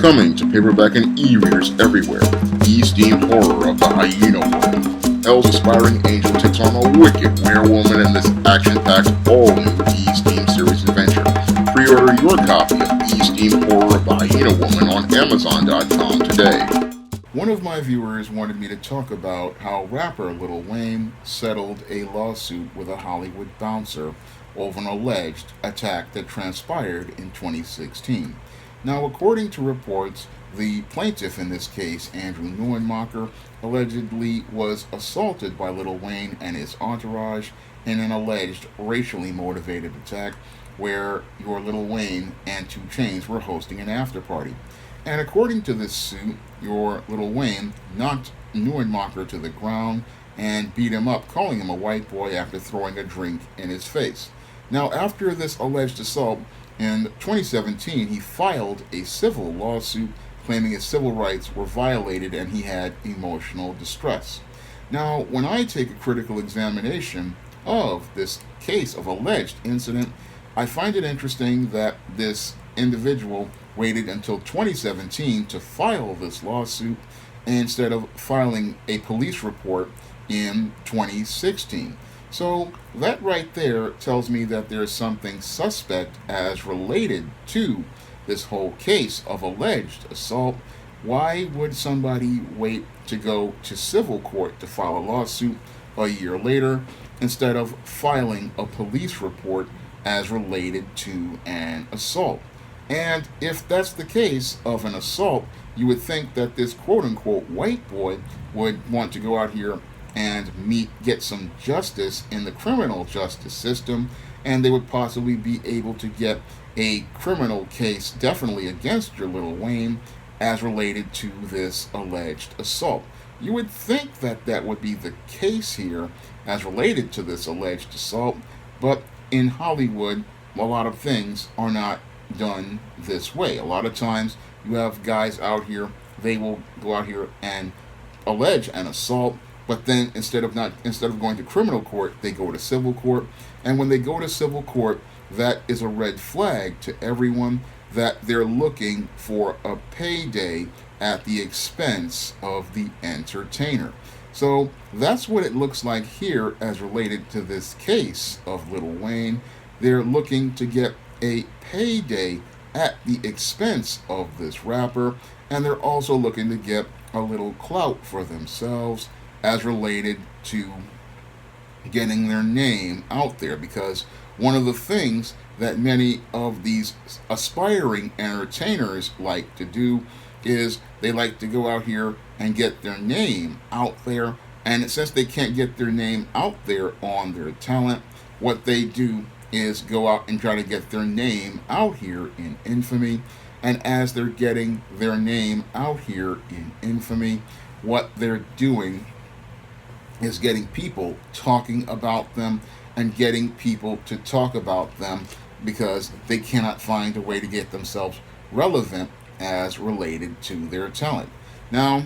Coming to paperback and e-readers everywhere, Beatdown horror of the Hyena Woman. Hell's aspiring angel takes on a wicked werewoman in this action-packed all-new Beatdown series adventure. Pre-order your copy of Beatdown horror of the Hyena Woman on Amazon.com today. One of my viewers wanted me to talk about how rapper Lil Wayne settled a lawsuit with a Hollywood bouncer over an alleged attack that transpired in 2016. Now, according to reports, the plaintiff in this case, Andrew Neuenmacher, allegedly was assaulted by Lil Wayne and his entourage in an alleged racially motivated attack where your Lil Wayne and 2 Chainz were hosting an after-party. And according to this suit, your Lil Wayne knocked Neuenmacher to the ground and beat him up, calling him a white boy after throwing a drink in his face. Now, after this alleged assault, in 2017, he filed a civil lawsuit claiming his civil rights were violated and he had emotional distress. Now, when I take a critical examination of this case of alleged incident, I find it interesting that this individual waited until 2017 to file this lawsuit instead of filing a police report in 2016. So that right there tells me that there's something suspect as related to this whole case of alleged assault. Why would somebody wait to go to civil court to file a lawsuit a year later instead of filing a police report as related to an assault? And if that's the case of an assault, you would think that this quote-unquote white boy would want to go out here and get some justice in the criminal justice system, and they would possibly be able to get a criminal case definitely against your Lil Wayne as related to this alleged assault. You would think that that would be the case here as related to this alleged assault, but in Hollywood, a lot of things are not done this way. A lot of times you have guys out here, they will go out here and allege an assault, but then instead of going to criminal court, they go to civil court. And when they go to civil court, that is a red flag to everyone that they're looking for a payday at the expense of the entertainer. So that's what it looks like here as related to this case of Lil Wayne. They're looking to get a payday at the expense of this rapper, and they're also looking to get a little clout for themselves as related to getting their name out there, because one of the things that many of these aspiring entertainers like to do is they like to go out here and get their name out there, and since they can't get their name out there on their talent, what they do is go out and try to get their name out here in infamy. And as they're getting their name out here in infamy, what they're doing is getting people talking about them and getting people to talk about them because they cannot find a way to get themselves relevant as related to their talent. Now,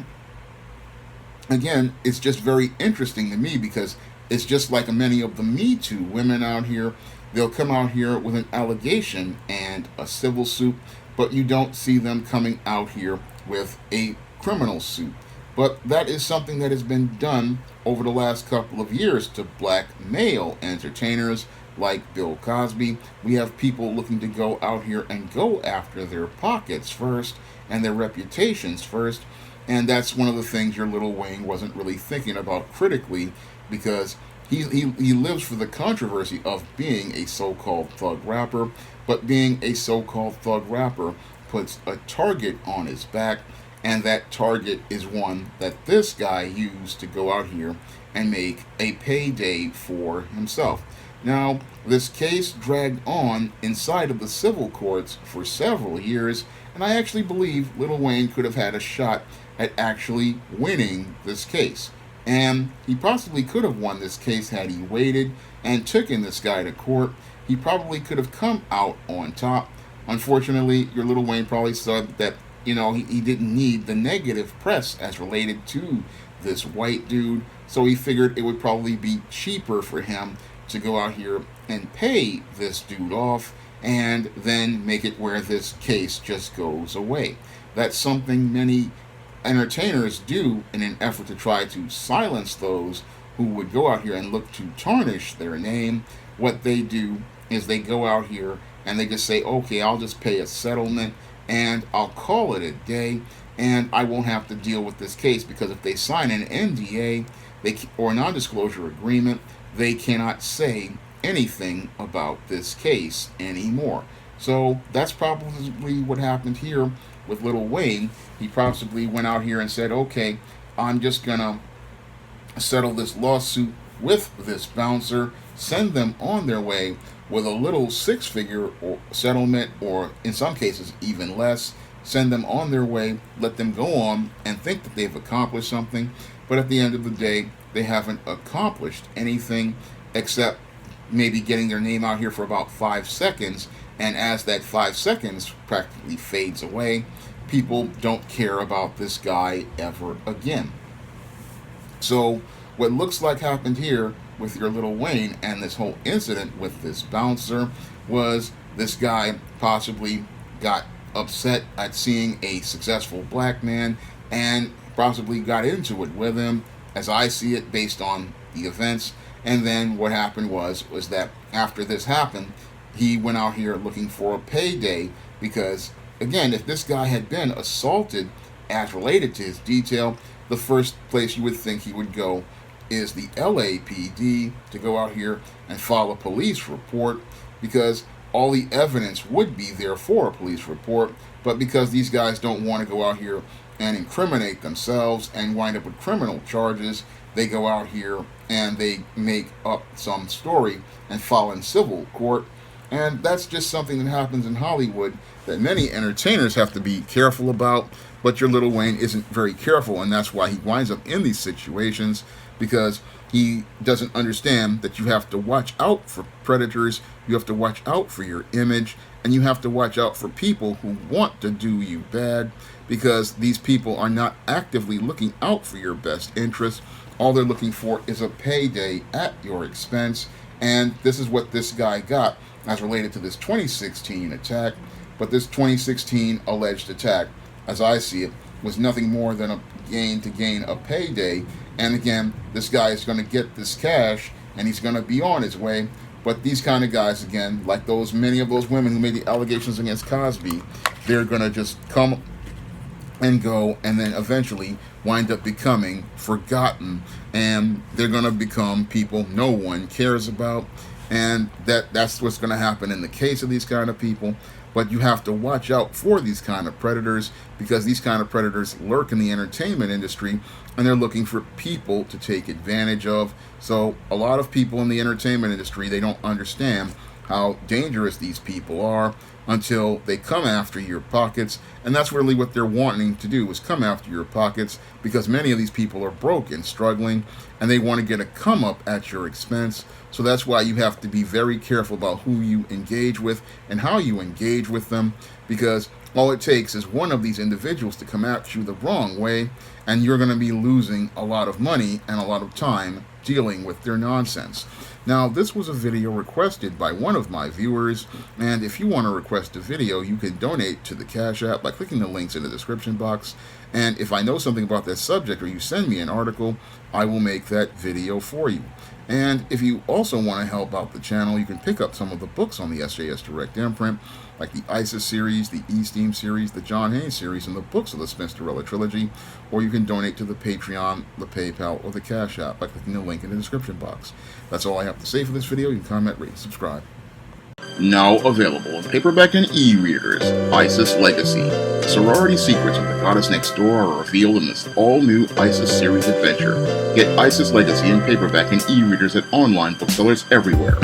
again, it's just very interesting to me because it's just like many of the Me Too women out here. They'll come out here with an allegation and a civil suit, but you don't see them coming out here with a criminal suit. But that is something that has been done over the last couple of years to black male entertainers like Bill Cosby. We have people looking to go out here and go after their pockets first and their reputations first. And that's one of the things your Lil Wayne wasn't really thinking about critically, because he lives for the controversy of being a so-called thug rapper, but being a so-called thug rapper puts a target on his back, and that target is one that this guy used to go out here and make a payday for himself. Now, this case dragged on inside of the civil courts for several years, and I actually believe Lil Wayne could have had a shot at actually winning this case. And he possibly could have won this case had he waited and taken this guy to court. He probably could have come out on top. Unfortunately, your Lil Wayne probably said that, he didn't need the negative press as related to this white dude, so he figured it would probably be cheaper for him to go out here and pay this dude off and then make it where this case just goes away. That's something many entertainers do in an effort to try to silence those who would go out here and look to tarnish their name. What they do is they go out here and they just say, okay, I'll just pay a settlement and I'll call it a day, and I won't have to deal with this case, because if they sign an NDA or a non-disclosure agreement, they cannot say anything about this case anymore. So that's probably what happened here with Lil Wayne. He possibly went out here and said, okay, I'm just gonna settle this lawsuit with this bouncer, send them on their way with a little six-figure settlement, or in some cases even less. Send them on their way, let them go on and think that they've accomplished something, but at the end of the day, they haven't accomplished anything except maybe getting their name out here for about 5 seconds, and as that 5 seconds practically fades away, people don't care about this guy ever again. So what looks like happened here with your Lil Wayne and this whole incident with this bouncer was this guy possibly got upset at seeing a successful black man and possibly got into it with him, as I see it based on the events. And then what happened was that after this happened, he went out here looking for a payday, because again, if this guy had been assaulted as related to his detail, the first place you would think he would go is the LAPD to go out here and file a police report, because all the evidence would be there for a police report. But because these guys don't want to go out here and incriminate themselves and wind up with criminal charges, they go out here and they make up some story and file in civil court. And that's just something that happens in Hollywood that many entertainers have to be careful about. But your Lil Wayne isn't very careful, and that's why he winds up in these situations, because he doesn't understand that you have to watch out for predators, you have to watch out for your image, and you have to watch out for people who want to do you bad, because these people are not actively looking out for your best interest. All they're looking for is a payday at your expense, and this is what this guy got as related to this 2016 attack. But this 2016 alleged attack, as I see it, was nothing more than a gain a payday. And again, this guy is going to get this cash and he's going to be on his way. But these kind of guys, again, like many of those women who made the allegations against Cosby, they're going to just come and go, and then eventually wind up becoming forgotten, and they're going to become people no one cares about. And that's what's going to happen in the case of these kind of people. But you have to watch out for these kind of predators, because these kind of predators lurk in the entertainment industry, and they're looking for people to take advantage of. So a lot of people in the entertainment industry, they don't understand how dangerous these people are until they come after your pockets. And that's really what they're wanting to do, is come after your pockets, because many of these people are broke and struggling, and they want to get a come up at your expense. So that's why you have to be very careful about who you engage with and how you engage with them, because all it takes is one of these individuals to come at you the wrong way, and you're going to be losing a lot of money and a lot of time dealing with their nonsense. Now, this was a video requested by one of my viewers, and if you want to request a video, you can donate to the Cash App by clicking the links in the description box. And if I know something about that subject, or you send me an article, I will make that video for you. And if you also want to help out the channel, you can pick up some of the books on the SJS Direct imprint, like the ISIS series, the E-Steam series, the John Haynes series, and the books of the Spinsterella trilogy. Or you can donate to the Patreon, the PayPal, or the Cash App by clicking the link in the description box. That's all I have to say for this video. You can comment, rate, and subscribe. Now available in paperback and e-readers, ISIS Legacy. The sorority secrets of the goddess next door are revealed in this all-new ISIS series adventure. Get ISIS Legacy in paperback and e-readers at online booksellers everywhere.